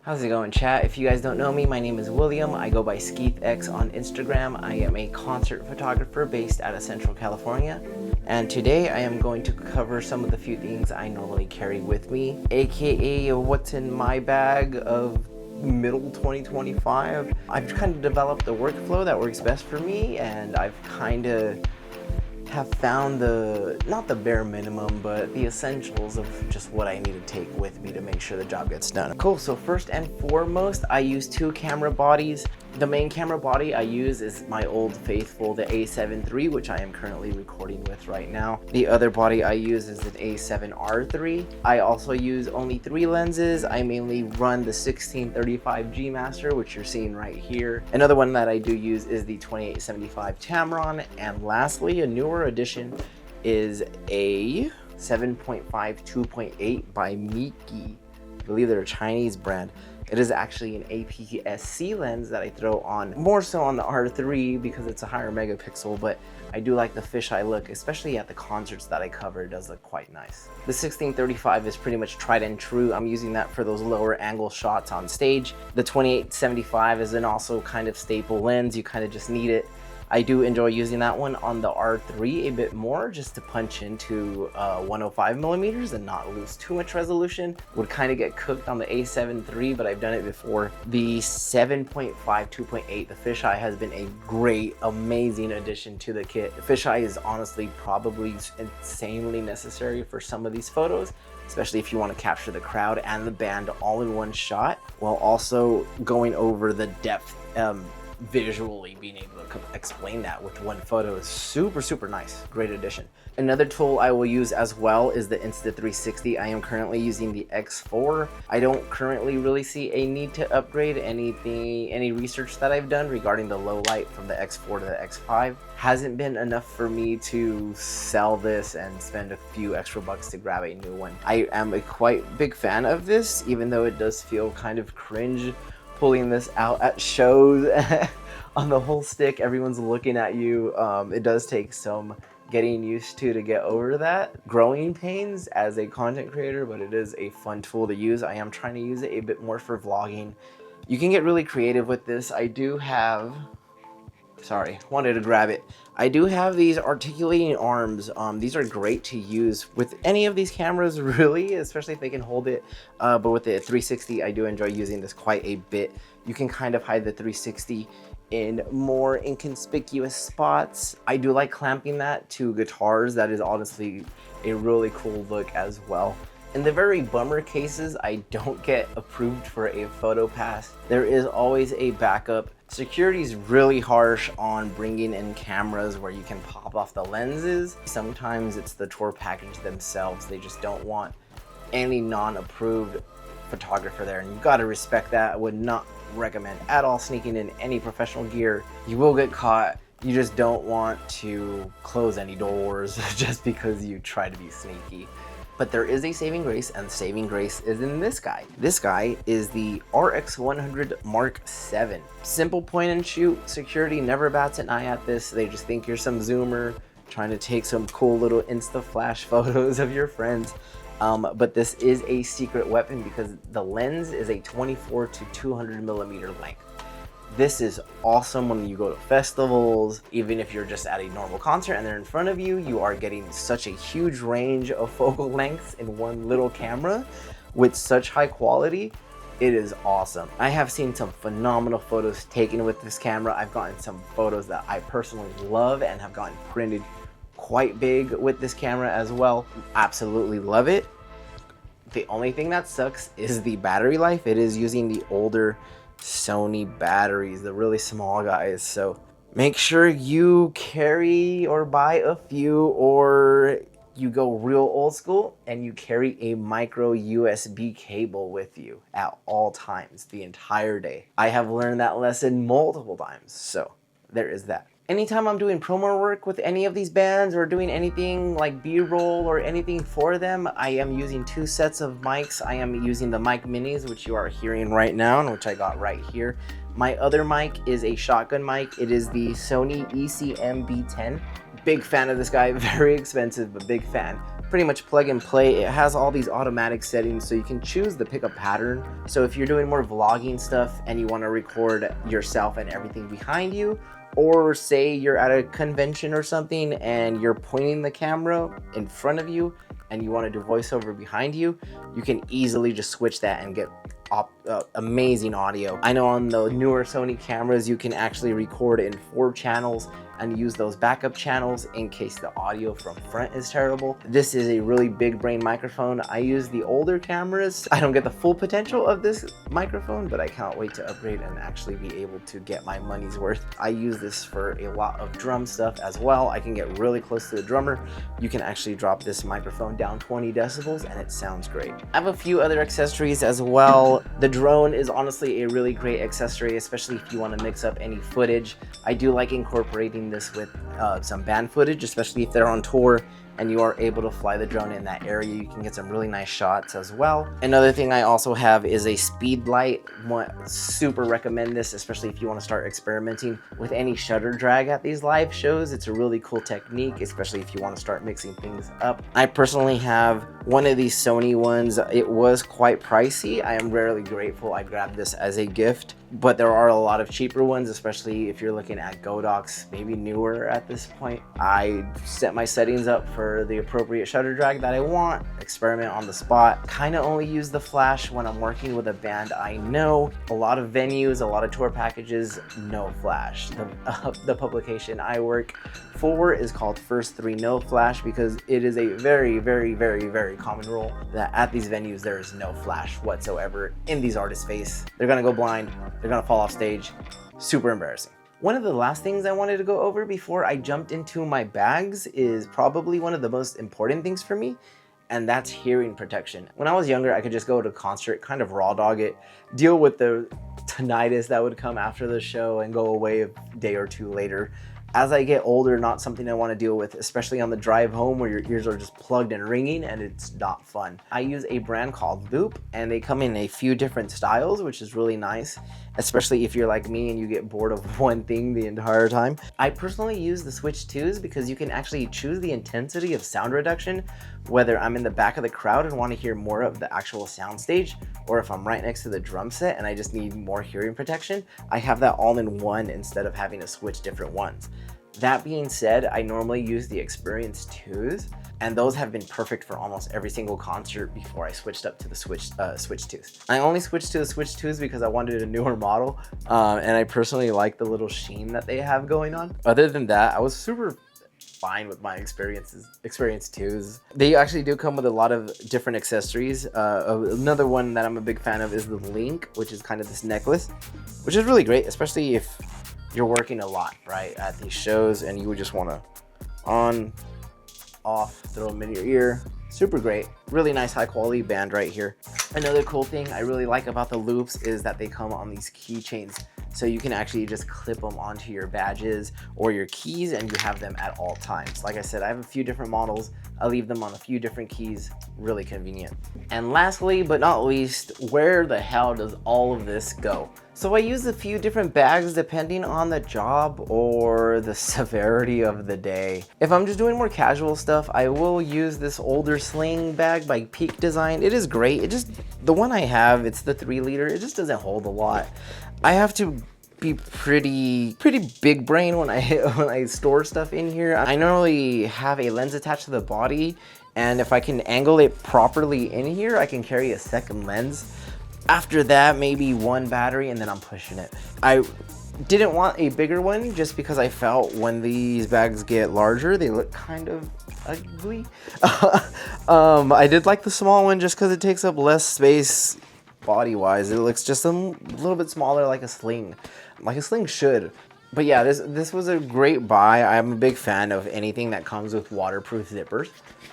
How's it going, chat? If you guys don't know me, my name is William. I go by SkeethX on Instagram. I am a concert photographer based out of Central California. And today I am going to cover some of the few things I normally carry with me, aka what's in my bag of middle 2025. I've kind of developed a workflow that works best for me, and I've kind of have found not the bare minimum, but the essentials of just what I need to take with me to make sure the job gets done. Cool, so first and foremost, I use two camera bodies. The main camera body I use is my old faithful, the A7 III, which I am currently recording with right now. The other body I use is an A7R III. I also use only 3 lenses. I mainly run the 16-35 G Master, which you're seeing right here. Another one that I do use is the 28-75 Tamron. And lastly, a newer addition is a 7.5 2.8 by Miki. I believe they're a Chinese brand. It is actually an APS-C lens that I throw on, more so on the R3 because it's a higher megapixel, but I do like the fisheye look, especially at the concerts that I cover. It does look quite nice. The 16-35 is pretty much tried and true. I'm using that for those lower angle shots on stage. The 28-75 is an also kind of staple lens. You kind of just need it. I do enjoy using that one on the R3 a bit more, just to punch into 105 millimeters and not lose too much resolution. Would kind of get cooked on the A7 III, but I've done it before. The 7.5 2.8, the fisheye has been a great, amazing addition to the kit. The fisheye is honestly probably insanely necessary for some of these photos, especially if you want to capture the crowd and the band all in one shot, while also going over the depth. Visually being able to explain that with one photo is super nice. Great addition. Another tool I will use as well is the Insta360. I am currently using the X4. I don't currently really see a need to upgrade any research that I've done regarding the low light from the X4 to the X5 hasn't been enough for me to sell this and spend a few extra bucks to grab a new one. I am a quite big fan of this, even though it does feel kind of cringe pulling this out at shows on the whole stick. Everyone's looking at you. It does take some getting used to get over that growing pains as a content creator, but it is a fun tool to use. I am trying to use it a bit more for vlogging. You can get really creative with this. I do have, wanted to grab it. I do have these articulating arms. These are great to use with any of these cameras, really, especially if they can hold it. But with the 360, I do enjoy using this quite a bit. You can kind of hide the 360 in more inconspicuous spots. I do like clamping that to guitars. That is honestly a really cool look as well. In the very bummer cases I don't get approved for a photo pass, there is always a backup. Security is really harsh on bringing in cameras where you can pop off the lenses. Sometimes it's the tour package themselves. They just don't want any non-approved photographer there, and you got to respect that. I would not recommend at all sneaking in any professional gear. You will get caught. You just don't want to close any doors just because you try to be sneaky. But there is a saving grace, and the saving grace is in this guy. This guy is the RX100 Mark VII. Simple point and shoot. Security never bats an eye at this. They just think you're some zoomer trying to take some cool little Insta flash photos of your friends. But this is a secret weapon because the lens is a 24 to 200 millimeter length. This is awesome when you go to festivals. Even if you're just at a normal concert and they're in front of you, you are getting such a huge range of focal lengths in one little camera with such high quality. It is awesome. I have seen some phenomenal photos taken with this camera. I've gotten some photos that I personally love and have gotten printed quite big with this camera as well. Absolutely love it. The only thing that sucks is the battery life. It is using the older Sony batteries, the really small guys, so make sure you carry or buy a few, or you go real old school and you carry a micro USB cable with you at all times the entire day. I have learned that lesson multiple times, so there is that. Anytime I'm doing promo work with any of these bands or doing anything like B-roll or anything for them, I am using 2 sets of mics. I am using the mic minis, which you are hearing right now and which I got right here. My other mic is a shotgun mic. It is the Sony ECM B10. Big fan of this guy, very expensive, but big fan. pretty much plug and play. It has all these automatic settings, so you can choose the pickup pattern. So if you're doing more vlogging stuff and you want to record yourself and everything behind you, or say you're at a convention or something and you're pointing the camera in front of you and you want to do voiceover behind you, you can easily just switch that and get amazing audio. I know on the newer Sony cameras you can actually record in 4 channels and use those backup channels in case the audio from front is terrible. This is a really big brain microphone. I use the older cameras. I don't get the full potential of this microphone, but I can't wait to upgrade and actually be able to get my money's worth. I use this for a lot of drum stuff as well. I can get really close to the drummer. You can actually drop this microphone down 20 decibels and it sounds great. I have a few other accessories as well. The drone is honestly a really great accessory, especially if you want to mix up any footage. I do like incorporating this with some band footage, especially if they're on tour and you are able to fly the drone in that area. You can get some really nice shots as well. Another thing I also have is a speed light. Super recommend this, especially if you want to start experimenting with any shutter drag at these live shows. It's a really cool technique, especially if you want to start mixing things up. I personally have one of these Sony ones. It was quite pricey. I am rarely grateful I grabbed this as a gift, but there are a lot of cheaper ones, especially if you're looking at Godox, maybe newer at this point. I set my settings up for the appropriate shutter drag that I want, experiment on the spot. Kind of only use the flash when I'm working with a band I know. A lot of venues, a lot of tour packages, no flash. The publication I work for is called First 3 No Flash, because it is a very, very, very, very common rule that at these venues there is no flash whatsoever in these artists' face. They're gonna go blind, they're gonna fall off stage. Super embarrassing. One of the last things I wanted to go over before I jumped into my bags is probably one of the most important things for me, and that's hearing protection. When I was younger, I could just go to a concert, kind of raw dog it, deal with the tinnitus that would come after the show and go away a day or two later. As I get older, not something I want to deal with, especially on the drive home where your ears are just plugged and ringing and it's not fun. I use a brand called Loop, and they come in a few different styles, which is really nice, especially if you're like me and you get bored of one thing the entire time. I personally use the Switch 2s because you can actually choose the intensity of sound reduction, whether I'm in the back of the crowd and want to hear more of the actual sound stage, or if I'm right next to the drum set and I just need more hearing protection. I have that all in one instead of having to switch different ones. That being said, I normally use the Experience 2s, and those have been perfect for almost every single concert before I switched up to the Switch 2s. I only switched to the Switch 2s because I wanted a newer model, and I personally like the little sheen that they have going on. Other than that, I was super fine with my Experience 2s. They actually do come with a lot of different accessories. Another one that I'm a big fan of is the Link, which is kind of this necklace, which is really great, especially if you're working a lot, right, at these shows and you would just want to on, off, throw them in your ear. Super great. Really nice high quality band right here. Another cool thing I really like about the Loops is that they come on these keychains. So you can actually just clip them onto your badges or your keys and you have them at all times. Like I said, I have a few different models. I leave them on a few different keys. Really convenient. And lastly, but not least, where the hell does all of this go? So I use a few different bags depending on the job or the severity of the day. If I'm just doing more casual stuff, I will use this older sling bag by Peak Design. It is great. The one I have, it's the 3-liter. It just doesn't hold a lot. I have to be pretty big brain when I store stuff in here. I normally have a lens attached to the body, and if I can angle it properly in here, I can carry a second lens. After that, maybe one battery, and then I'm pushing it. I didn't want a bigger one just because I felt when these bags get larger, they look kind of ugly. I did like the small one just because it takes up less space body-wise. It looks just a little bit smaller, like a sling should. But yeah, this was a great buy. I'm a big fan of anything that comes with waterproof zippers,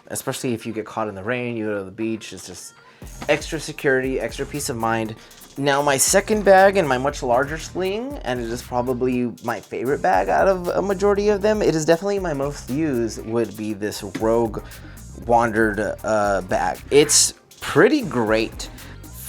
especially if you get caught in the rain, you go to the beach. It's just extra security, extra peace of mind. Now my second bag and my much larger sling, and it is probably my favorite bag out of a majority of them, it is definitely my most used, would be this Rogue Wandered bag. It's pretty great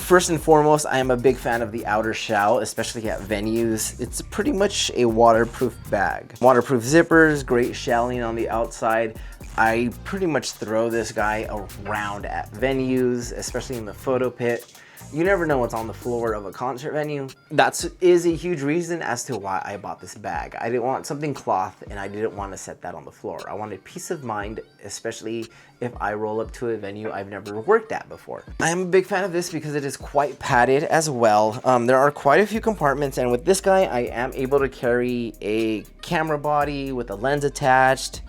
First and foremost, I am a big fan of the outer shell, especially at venues. It's pretty much a waterproof bag. Waterproof zippers, great shelling on the outside. I pretty much throw this guy around at venues, especially in the photo pit. You never know what's on the floor of a concert venue. That is a huge reason as to why I bought this bag. I didn't want something cloth and I didn't want to set that on the floor. I wanted peace of mind, especially if I roll up to a venue I've never worked at before. I am a big fan of this because it is quite padded as well. There are quite a few compartments, and with this guy, I am able to carry a camera body with a lens attached.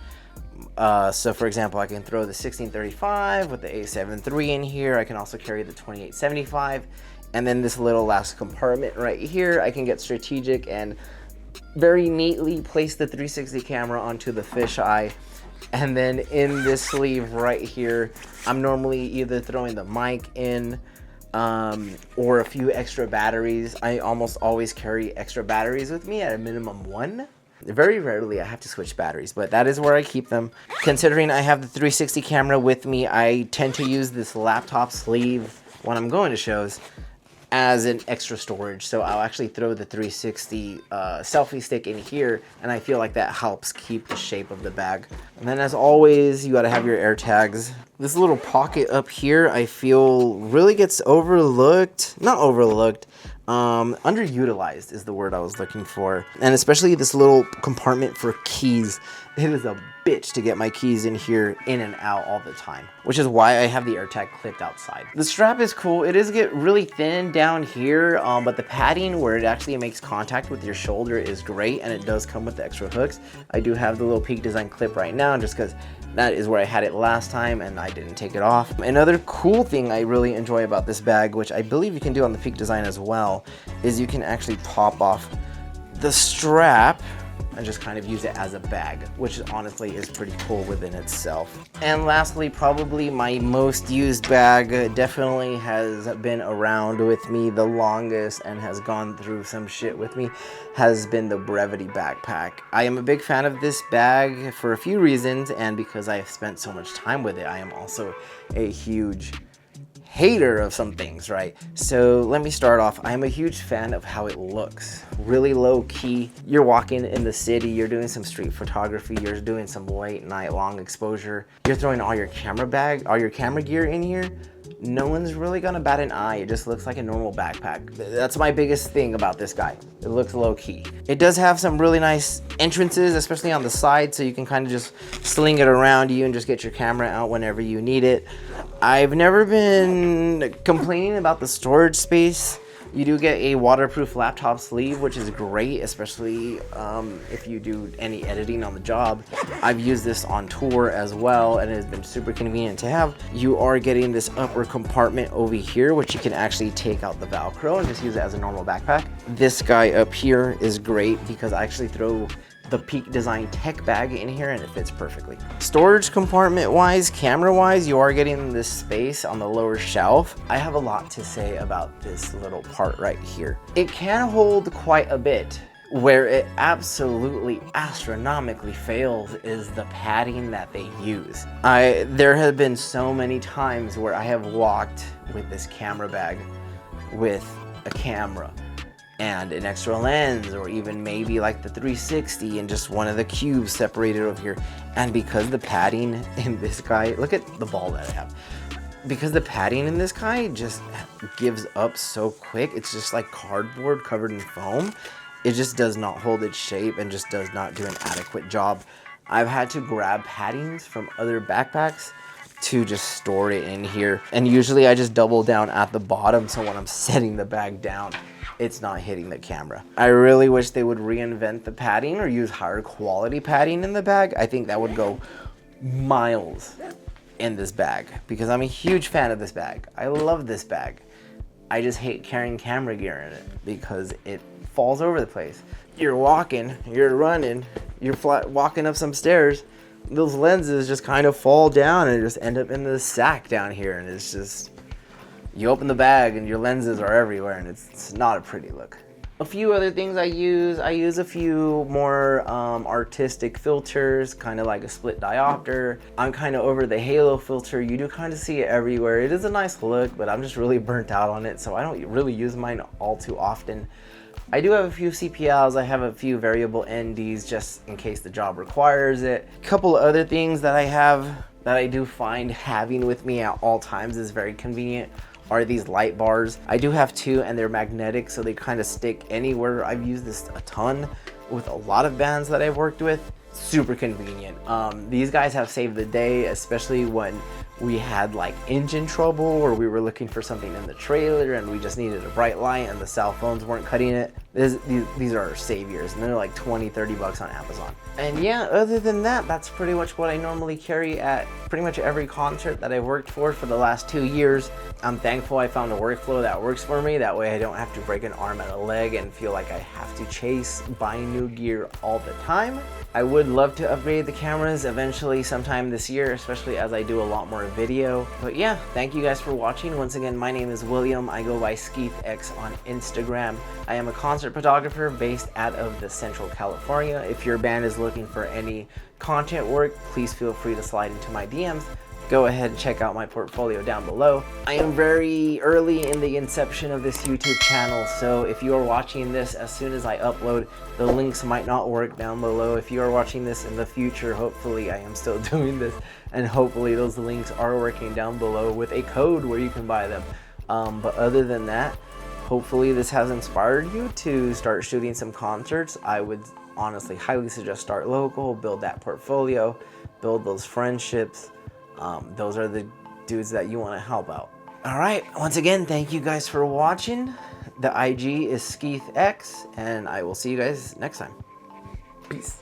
So for example, I can throw the 1635 with the A7 III in here. I can also carry the 2875, and then this little last compartment right here, I can get strategic and very neatly place the 360 camera onto the fisheye. And then in this sleeve right here, I'm normally either throwing the mic in or a few extra batteries. I almost always carry extra batteries with me, at a minimum 1. Very rarely I have to switch batteries, but that is where I keep them. Considering I have the 360 camera with me, I tend to use this laptop sleeve when I'm going to shows as an extra storage. So I'll actually throw the 360 selfie stick in here, and I feel like that helps keep the shape of the bag. And then as always, you gotta have your air tags. This little pocket up here, I feel really gets overlooked. Not overlooked. Underutilized is the word I was looking for. And especially this little compartment for keys. It is a bitch to get my keys in here, in and out all the time, which is why I have the AirTag clipped outside. The strap is cool. It does get really thin down here, but the padding where it actually makes contact with your shoulder is great, and it does come with the extra hooks. I do have the little Peak Design clip right now just because that is where I had it last time and I didn't take it off. Another cool thing I really enjoy about this bag, which I believe you can do on the Peak Design as well, is you can actually pop off the strap and just kind of use it as a bag, which honestly is pretty cool within itself. And lastly, probably my most used bag, definitely has been around with me the longest and has gone through some shit with me, has been the Brevity backpack. I am a big fan of this bag for a few reasons, and because I have spent so much time with it, I am also a huge hater of some things, right? So let me start off. I'm a huge fan of how it looks. Really low key. You're walking in the city, you're doing some street photography, you're doing some late night long exposure. You're throwing all your camera gear in here. No one's really gonna bat an eye. It just looks like a normal backpack. That's my biggest thing about this guy. It looks low key. It does have some really nice entrances, especially on the side, so you can kind of just sling it around you and just get your camera out whenever you need it. I've never been complaining about the storage space. You do get a waterproof laptop sleeve, which is great, especially if you do any editing on the job. I've used this on tour as well, and it has been super convenient to have. You are getting this upper compartment over here, which you can actually take out the Velcro and just use it as a normal backpack. This guy up here is great because I actually throw the Peak Design tech bag in here and it fits perfectly. Storage compartment wise, camera wise, you are getting this space on the lower shelf. I have a lot to say about this little part right here. It can hold quite a bit. Where it absolutely astronomically fails is the padding that they use. There have been so many times where I have walked with this camera bag with a camera and an extra lens, or even maybe like the 360 and just one of the cubes separated over here. And because the padding in this guy, look at the ball that I have. Because the padding in this guy just gives up so quick, it's just like cardboard covered in foam. It just does not hold its shape and just does not do an adequate job. I've had to grab paddings from other backpacks to just store it in here. And usually I just double down at the bottom, so when I'm setting the bag down, it's not hitting the camera. I really wish they would reinvent the padding or use higher quality padding in the bag. I think that would go miles in this bag because I'm a huge fan of this bag. I love this bag. I just hate carrying camera gear in it because it falls over the place. You're walking, you're running, you're walking up some stairs, those lenses just kind of fall down and just end up in the sack down here, and it's just, you open the bag and your lenses are everywhere, and it's not a pretty look. A few other things I use a few more artistic filters, kind of like a split diopter. I'm kind of over the halo filter. You do kind of see it everywhere. It is a nice look, but I'm just really burnt out on it, so I don't really use mine all too often. I do have a few CPLs, I have a few variable NDs just in case the job requires it. A couple of other things that I have that I do find having with me at all times is very convenient are these light bars. I do have two and they're magnetic, so they kind of stick anywhere. I've used this a ton with a lot of bands that I've worked with. Super convenient. These guys have saved the day, especially when we had like engine trouble or we were looking for something in the trailer and we just needed a bright light and the cell phones weren't cutting it. These are our saviors, and they're like 20-30 bucks on Amazon. And yeah, other than that, that's pretty much what I normally carry at pretty much every concert that I've worked for the last 2 years. I'm thankful I found a workflow that works for me. That way I don't have to break an arm and a leg and feel like I have to chase buying new gear all the time. I would love to upgrade the cameras eventually sometime this year, especially as I do a lot more video. But yeah, thank you guys for watching. Once again, my name is William. I go by SkeethX on Instagram. I am a concert photographer based out of the Central California. If your band is looking for any content work, please feel free to slide into my DMs. Go ahead and check out my portfolio down below. I am very early in the inception of this YouTube channel, so if you are watching this as soon as I upload, the links might not work down below. If you are watching this in the future, hopefully I am still doing this, and hopefully those links are working down below with a code where you can buy them. But other than that, hopefully this has inspired you to start shooting some concerts. I would honestly highly suggest start local, build that portfolio, build those friendships. Those are the dudes that you want to help out. All right, once again, thank you guys for watching. The IG is SkeethX, and I will see you guys next time. Peace.